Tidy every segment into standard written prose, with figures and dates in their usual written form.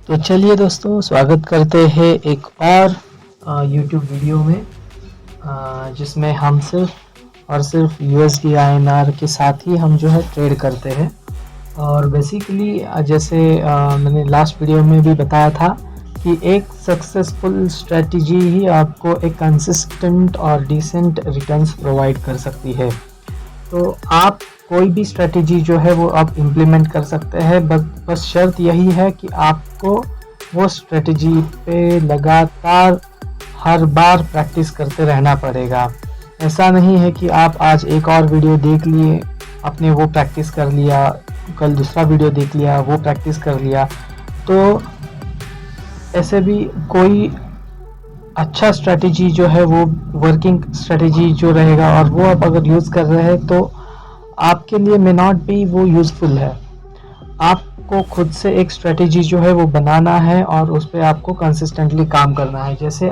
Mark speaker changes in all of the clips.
Speaker 1: तो चलिए दोस्तों, स्वागत करते हैं एक और YouTube वीडियो में, जिसमें हम सिर्फ और सिर्फ USD INR के साथ ही हम जो है ट्रेड करते हैं। और बेसिकली जैसे मैंने लास्ट वीडियो में भी बताया था कि एक सक्सेसफुल स्ट्रेटजी ही आपको एक कंसिस्टेंट और डिसेंट रिटर्न्स प्रोवाइड कर सकती है। तो आप कोई भी स्ट्रेटजी जो है वो आप इम्प्लीमेंट कर सकते हैं, बस शर्त यही है कि आपको वो स्ट्रेटजी पे लगातार हर बार प्रैक्टिस करते रहना पड़ेगा। ऐसा नहीं है कि आप आज एक और वीडियो देख लिए, आपने वो प्रैक्टिस कर लिया, कल दूसरा वीडियो देख लिया, वो प्रैक्टिस कर लिया। तो ऐसे भी कोई अच्छा स्ट्रेटजी जो है वो वर्किंग स्ट्रेटजी जो रहेगा और वो आप अगर यूज़ कर रहे हैं तो आपके लिए मे नॉट बी वो यूज़फुल है। आपको खुद से एक स्ट्रेटजी जो है वो बनाना है और उस पर आपको कंसिस्टेंटली काम करना है। जैसे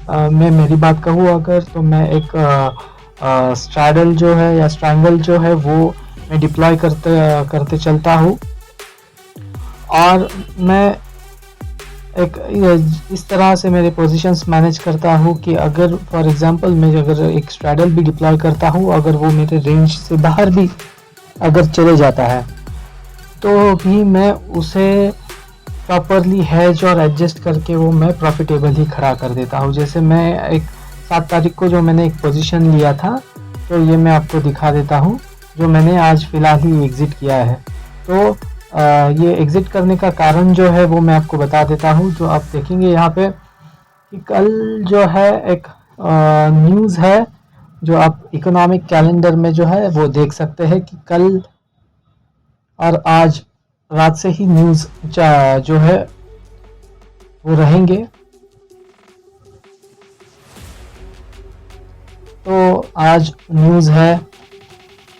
Speaker 1: मैं मेरी बात कहूँ अगर, तो मैं एक स्ट्रैडल जो है या स्ट्रैंगल जो है वो मैं डिप्लॉय करते चलता हूँ। और मैं एक इस तरह से मेरे पोजीशंस मैनेज करता हूँ कि अगर फॉर एग्जांपल मैं अगर एक स्ट्रैडल भी डिप्लॉय करता हूँ, अगर वो मेरे रेंज से बाहर भी अगर चले जाता है तो भी मैं उसे प्रॉपरली हैज और एडजस्ट करके वो मैं प्रॉफिटेबल ही खड़ा कर देता हूँ। जैसे मैं एक 7 तारीख को जो मैंने एक पोजीशन लिया था, तो ये मैं आपको दिखा देता हूँ, जो मैंने आज फ़िलहाल ही एग्ज़िट किया है। तो ये एग्ज़िट करने का कारण जो है वो मैं आपको बता देता हूँ। जो आप देखेंगे यहाँ पे कि कल जो है एक न्यूज़ है, जो आप इकोनॉमिक कैलेंडर में जो है वो देख सकते हैं कि कल और आज रात से ही न्यूज़ जो है वो रहेंगे। तो आज न्यूज़ है,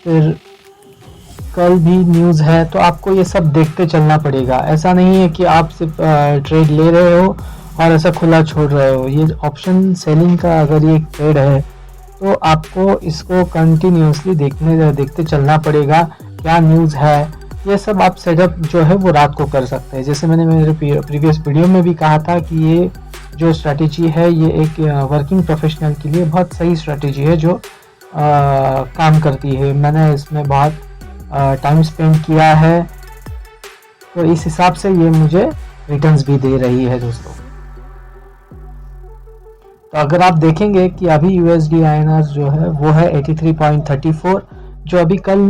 Speaker 1: फिर कल भी न्यूज़ है, तो आपको ये सब देखते चलना पड़ेगा। ऐसा नहीं है कि आप सिर्फ ट्रेड ले रहे हो और ऐसा खुला छोड़ रहे हो। ये ऑप्शन सेलिंग का अगर ये ट्रेड है तो आपको इसको कंटिन्यूसली देखते चलना पड़ेगा। क्या न्यूज़ है, ये सब आप सेटअप जो है वो रात को कर सकते हैं। जैसे मैंने मेरे प्रीवियस वीडियो में भी कहा था कि ये जो स्ट्रैटेजी है ये एक वर्किंग प्रोफेशनल के लिए बहुत सही स्ट्रैटेजी है जो काम करती है। मैंने इसमें बहुत टाइम स्पेंड किया है, तो इस हिसाब से ये मुझे रिटर्न्स भी दे रही है दोस्तों। तो अगर आप देखेंगे कि अभी USD INR जो है वो है 83.34, जो अभी कल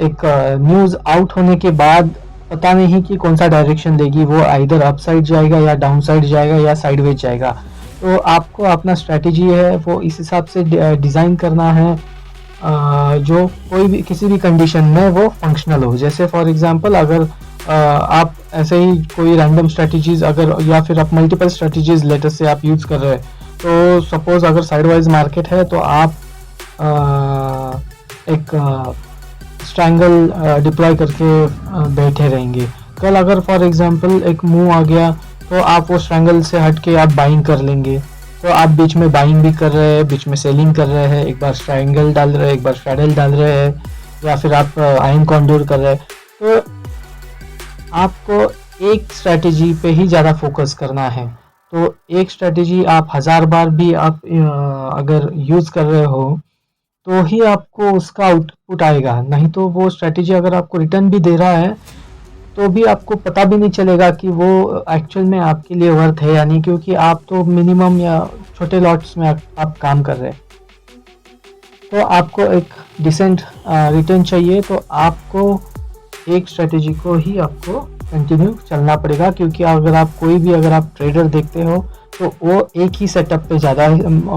Speaker 1: एक न्यूज़ आउट होने के बाद पता नहीं कि कौन सा डायरेक्शन देगी, वो आइदर अप साइड जाएगा या डाउन साइड जाएगा या साइडवेज जाएगा। तो आपको अपना स्ट्रैटेजी है वो इस हिसाब से डिज़ाइन करना है जो कोई भी किसी भी कंडीशन में वो फंक्शनल हो। जैसे फॉर एग्जांपल अगर आप ऐसे ही कोई रैंडम स्ट्रैटेजीज अगर या फिर आप मल्टीपल स्ट्रैटेजीज लेटर से आप यूज़ कर रहे हैं, तो सपोज अगर साइडवाइज मार्केट है तो आप एक स्ट्रैंगल डिप्लॉय करके बैठे रहेंगे। कल अगर फॉर एग्जांपल एक मूव आ गया तो आप वो स्ट्रैंगल से हट के आप बाइंग कर लेंगे। तो आप बीच में बाइंग भी कर रहे हैं, बीच में सेलिंग कर रहे हैं, एक बार ट्रायंगल डाल रहे हैं, एक बार स्ट्रैडल डाल रहे हैं, या फिर आप आयन कॉन्डोर कर रहे हैं। तो आपको एक स्ट्रैटेजी पे ही ज़्यादा फोकस करना है। तो एक स्ट्रैटेजी आप 1000 बार भी आप अगर यूज़ कर रहे हो तो ही आपको उसका आउटपुट आएगा। नहीं तो वो स्ट्रैटेजी अगर आपको रिटर्न भी दे रहा है तो भी आपको पता भी नहीं चलेगा कि वो एक्चुअल में आपके लिए वर्थ है या नहीं, क्योंकि आप तो मिनिमम या छोटे लॉट्स में आप काम कर रहे हैं। तो आपको एक डिसेंट रिटर्न चाहिए तो आपको एक स्ट्रेटजी को ही आपको कंटिन्यू चलना पड़ेगा, क्योंकि अगर आप कोई भी अगर आप ट्रेडर देखते हो तो वो एक ही सेटअप पे ज़्यादा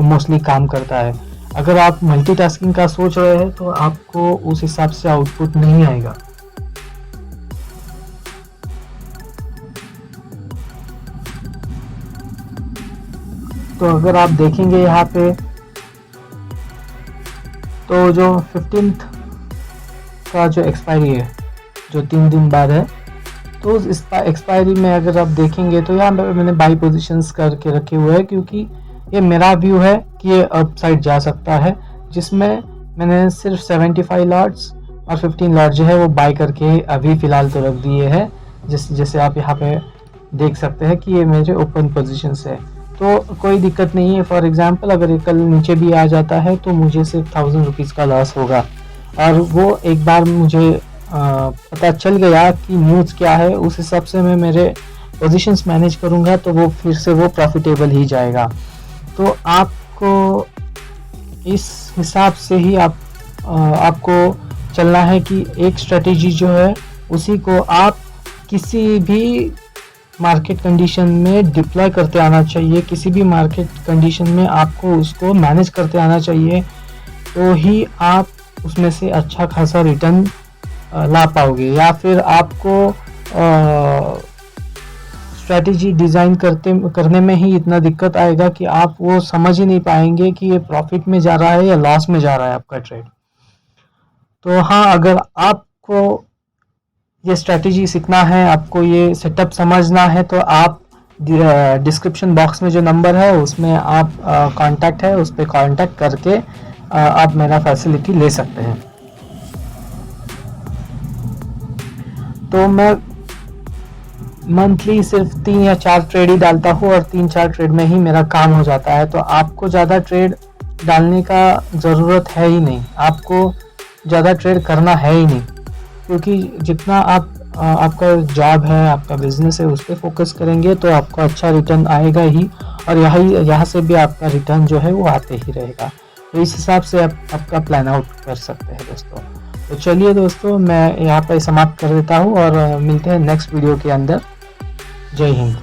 Speaker 1: मोस्टली काम करता है। अगर आप मल्टीटास्किंग का सोच रहे हैं तो आपको उस हिसाब से आउटपुट नहीं आएगा। तो अगर आप देखेंगे यहाँ पे तो जो 15th का जो एक्सपायरी है, जो 3 दिन बाद है, तो उस एक्सपायरी में अगर आप देखेंगे तो यहाँ पे मैंने बाई पोजीशंस करके रखे हुए हैं, क्योंकि ये मेरा व्यू है कि ये अप साइड जा सकता है, जिसमें मैंने सिर्फ 75 लॉट्स और 15 लॉट जो है वो बाय करके अभी फ़िलहाल तो रख दिए हैं। जैसे आप यहाँ पे देख सकते हैं कि ये मेरे ओपन पोजीशन है, तो कोई दिक्कत नहीं है। फॉर एग्जांपल अगर ये कल नीचे भी आ जाता है तो मुझे सिर्फ 1000 रुपीज़ का लॉस होगा, और वो एक बार मुझे पता चल गया कि न्यूज़ क्या है, उस हिसाब से मैं मेरे पोजीशंस मैनेज करूँगा, तो वो फिर से वो प्रॉफिटेबल ही जाएगा। तो आपको इस हिसाब से ही आपको चलना है कि एक स्ट्रेटेजी जो है उसी को आप किसी भी मार्केट कंडीशन में डिप्लॉय करते आना चाहिए, किसी भी मार्केट कंडीशन में आपको उसको मैनेज करते आना चाहिए, तो ही आप उसमें से अच्छा खासा रिटर्न ला पाओगे। या फिर आपको स्ट्रैटेजी डिज़ाइन करने में ही इतना दिक्कत आएगा कि आप वो समझ ही नहीं पाएंगे कि ये प्रॉफिट में जा रहा है या लॉस में जा रहा है आपका ट्रेड। तो हाँ, अगर आपको ये स्ट्रैटेजी सीखना है, आपको ये सेटअप समझना है, तो आप डिस्क्रिप्शन बॉक्स में जो नंबर है उसमें आप कांटेक्ट है, उस पर कांटेक्ट करके आप मेरा फैसिलिटी ले सकते हैं। तो मैं मंथली सिर्फ 3 या 4 ट्रेड ही डालता हूँ और 3-4 ट्रेड में ही मेरा काम हो जाता है। तो आपको ज़्यादा ट्रेड डालने का ज़रूरत है ही नहीं, आपको ज़्यादा ट्रेड करना है ही नहीं, क्योंकि जितना आप आपका जॉब है, आपका बिजनेस है, उस पर फोकस करेंगे तो आपको अच्छा रिटर्न आएगा ही, और यहाँ से भी आपका रिटर्न जो है वो आते ही रहेगा। तो इस हिसाब से आप आपका प्लान आउट कर सकते हैं दोस्तों। तो चलिए दोस्तों, मैं यहाँ पर समाप्त कर देता हूँ और मिलते हैं नेक्स्ट वीडियो के अंदर। जय हिंद।